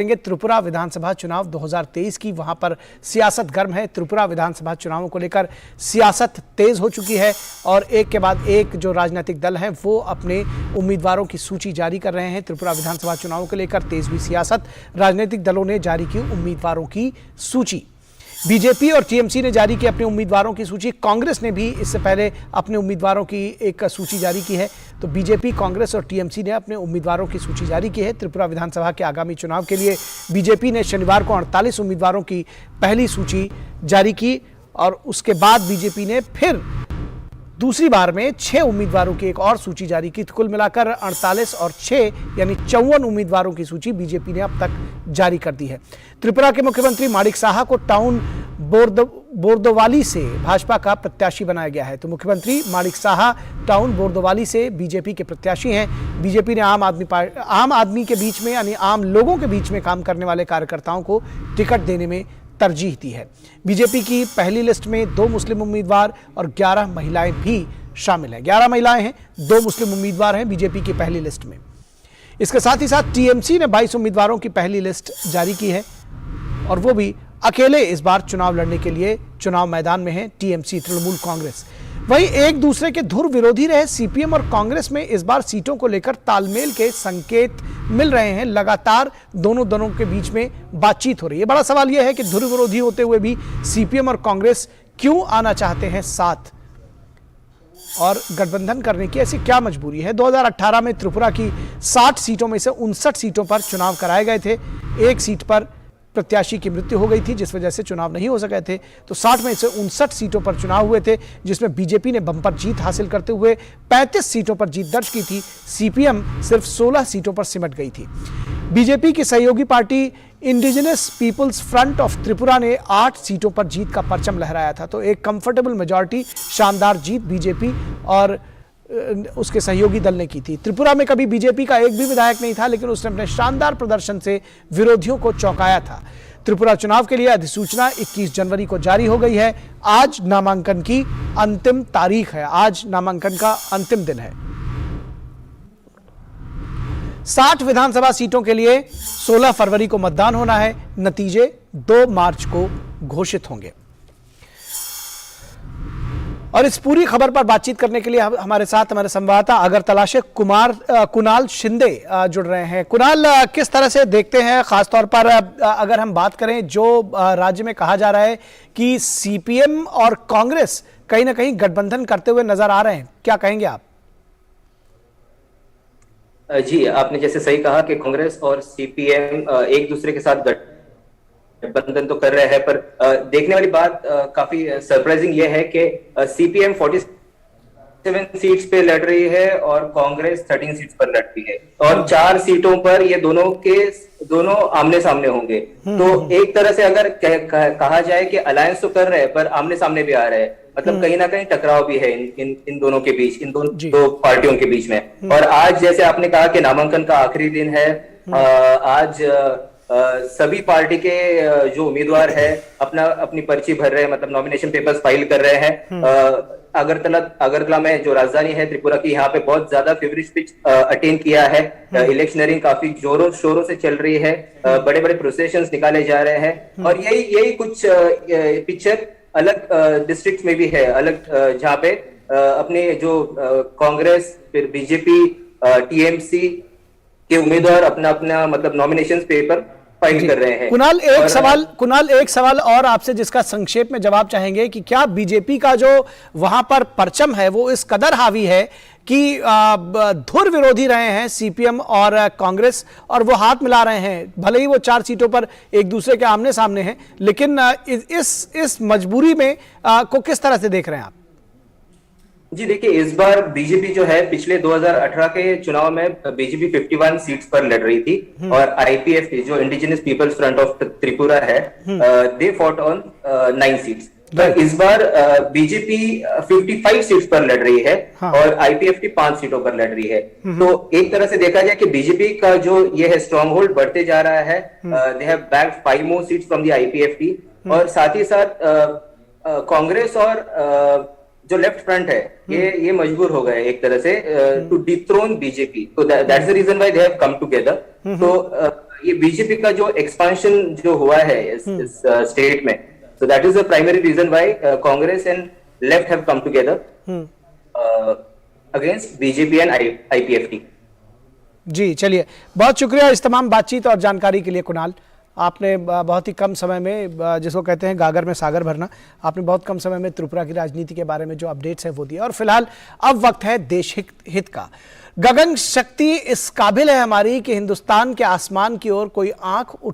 त्रिपुरा विधानसभा चुनाव 2023 की। वहां पर सियासत गर्म है। त्रिपुरा विधानसभा चुनावों को लेकर सियासत तेज हो चुकी है और एक के बाद एक जो राजनीतिक दल हैं वो अपने उम्मीदवारों की सूची जारी कर रहे हैं। त्रिपुरा विधानसभा चुनावों को लेकर तेज हुई सियासत। राजनीतिक दलों ने जारी की उम्मीदवारों की सूची। बीजेपी और टीएमसी ने जारी की अपने उम्मीदवारों की सूची। कांग्रेस ने भी इससे पहले अपने उम्मीदवारों की एक सूची जारी की है। तो बीजेपी, कांग्रेस और टीएमसी ने अपने उम्मीदवारों की सूची जारी की है। त्रिपुरा विधानसभा के आगामी चुनाव के लिए बीजेपी ने शनिवार को 48 उम्मीदवारों की पहली सूची जारी की और उसके बाद बीजेपी ने फिर दूसरी बार में 6 उम्मीदवारों की एक और सूची जारी की। कुल मिलाकर 48 और 6 यानी 54 उम्मीदवारों की सूची बीजेपी ने अब तक जारी कर दी है। त्रिपुरा के मुख्यमंत्री माणिक साहा को टाउन बोरदोवाली से भाजपा का प्रत्याशी बनाया गया है। तो मुख्यमंत्री माणिक साहा टाउन बोरदोवाली से बीजेपी के प्रत्याशी हैं। बीजेपी ने आम आदमी के बीच में यानी आम लोगों के बीच में काम करने वाले कार्यकर्ताओं को टिकट देने में तरजीह दी है। बीजेपी की पहली लिस्ट में 2 मुस्लिम उम्मीदवार और 11 महिलाएं भी शामिल हैं। 11 महिलाएं हैं, 2 मुस्लिम उम्मीदवार हैं बीजेपी की पहली लिस्ट में। इसके साथ ही साथ टीएमसी ने 22 उम्मीदवारों की पहली लिस्ट जारी की है और वो भी अकेले इस बार चुनाव लड़ने के लिए चुनाव मैदान में है। टीएमसी, तृणमूल कांग्रेस। वहीं एक दूसरे के धुर विरोधी रहे सीपीएम और कांग्रेस में इस बार सीटों को लेकर तालमेल के संकेत मिल रहे हैं। लगातार दोनों दलों के बीच में बातचीत हो रही है। बड़ा सवाल यह है कि धुर विरोधी होते हुए भी सीपीएम और कांग्रेस क्यों आना चाहते हैं साथ और गठबंधन करने की ऐसी क्या मजबूरी है। 2018 में त्रिपुरा की 60 सीटों में से 59 सीटों पर चुनाव कराए गए थे। एक सीट पर प्रत्याशी की मृत्यु हो गई थी जिस वजह से चुनाव नहीं हो सके थे। तो 60 में से 59 सीटों पर चुनाव हुए थे जिसमें बीजेपी ने बंपर जीत हासिल करते हुए 35 सीटों पर जीत दर्ज की थी। सीपीएम सिर्फ 16 सीटों पर सिमट गई थी। बीजेपी की सहयोगी party indigenous people's front of Tripura ने 8 सीटों पर जीत का परचम लहराया था। तो एक कंफर्टेबल मेजॉरिटी, शानदार जीत बीजेपी और उसके सहयोगी दल ने की थी। त्रिपुरा में कभी बीजेपी का एक भी विधायक नहीं था लेकिन उसने अपने शानदार प्रदर्शन से विरोधियों को चौंकाया था। त्रिपुरा चुनाव के लिए अधिसूचना 21 जनवरी को जारी हो गई है। आज नामांकन की अंतिम तारीख है। आज नामांकन का अंतिम दिन है। 60 विधानसभा सीटों के लिए 16 फरवरी को मतदान होना है। नतीजे 2 मार्च को घोषित होंगे। और इस पूरी खबर पर बातचीत करने के लिए हमारे साथ हमारे संवाददाता अगरतला से कुणाल शिंदे जुड़ रहे हैं। कुणाल, किस तरह से देखते हैं, खासतौर पर अगर हम बात करें जो राज्य में कहा जा रहा है कि सीपीएम और कांग्रेस कहीं ना कहीं गठबंधन करते हुए नजर आ रहे हैं, क्या कहेंगे आप? जी, आपने जैसे सही कहा कि कांग्रेस और सीपीएम एक दूसरे के साथ गठबंधन तो कर रहे हैं, पर देखने वाली बात काफी सरप्राइजिंग यह है कि सीपीएम 47 सीट्स पे लड़ रही है और कांग्रेस 13 सीट्स पर लड़ती है और 4 सीटों पर ये दोनों आमने सामने होंगे। तो एक तरह से अगर कहा जाए कि अलायंस तो कर रहे हैं पर आमने सामने भी आ रहे हैं, मतलब कहीं ना कहीं टकराव भी है इन दोनों के बीच, इन दो पार्टियों के बीच में। और आज जैसे आपने कहा कि नामांकन का आखिरी दिन है, आज सभी पार्टी के जो उम्मीदवार है अपनी पर्ची भर रहे हैं, मतलब नॉमिनेशन पेपर्स फाइल कर रहे हैं। अगरतला में जो राजधानी है त्रिपुरा की, यहाँ पे बहुत ज्यादा फेवरेट स्पीच अटेंड किया है। इलेक्शनरिंग काफी जोरों शोरों से चल रही है। बड़े बड़े प्रोसेशंस निकाले जा रहे हैं और यही कुछ पिक्चर अलग डिस्ट्रिक्ट में भी है, अलग जहाँ पे अपने जो कांग्रेस, फिर बीजेपी, टीएमसी के उम्मीदवार अपना मतलब नॉमिनेशन पेपर फाइल कर रहे हैं। कुणाल, एक सवाल और आपसे जिसका संक्षेप में जवाब चाहेंगे कि क्या बीजेपी का जो वहां पर परचम है वो इस कदर हावी है कि धुर विरोधी रहे हैं सीपीएम और कांग्रेस और वो हाथ मिला रहे हैं, भले ही वो 4 सीटों पर एक दूसरे के आमने सामने हैं, लेकिन इस मजबूरी में को किस तरह से देख रहे हैं आप? जी देखिए, इस बार बीजेपी जो है पिछले 2018 के चुनाव में बीजेपी 51 सीट्स पर लड़ रही थी और आईपीएफ जो indigenous people's front of Tripura है, दे फॉट ऑन 9 सीट्स। पर इस बार बीजेपी 55 सीट्स पर लड़ रही है और आईपीएफ की 5 सीटों पर लड़ रही है। तो एक तरह से देखा जाए कि बीजेपी का जो ये है स्ट्रॉन्ग होल्ड बढ़ते जा रहा है। They have bagged 5 more seats from the IPF की और साथ ही साथ कांग्रेस और जो लेफ्ट फ्रंट है ये मजबूर हो गए एक तरह से टू डिथ्रोन बीजेपी। तो that's the reason why they have come together. तो ये बीजेपी का जो एक्सपांशन जो हुआ है इस स्टेट में, so that is the primary reason why Congress and left have come together against BJP and IPFT. जी चलिए, बहुत शुक्रिया इस तमाम बातचीत और जानकारी के लिए कुणाल। आपने बहुत ही कम समय में, जिसको कहते हैं गागर में सागर भरना, आपने बहुत कम समय में त्रिपुरा की राजनीति के बारे में जो अपडेट्स है वो दिए। और फिलहाल अब वक्त है देश हित का। गगन शक्ति इस काबिल है हमारी कि हिंदुस्तान के आसमान की ओर कोई आंख उठा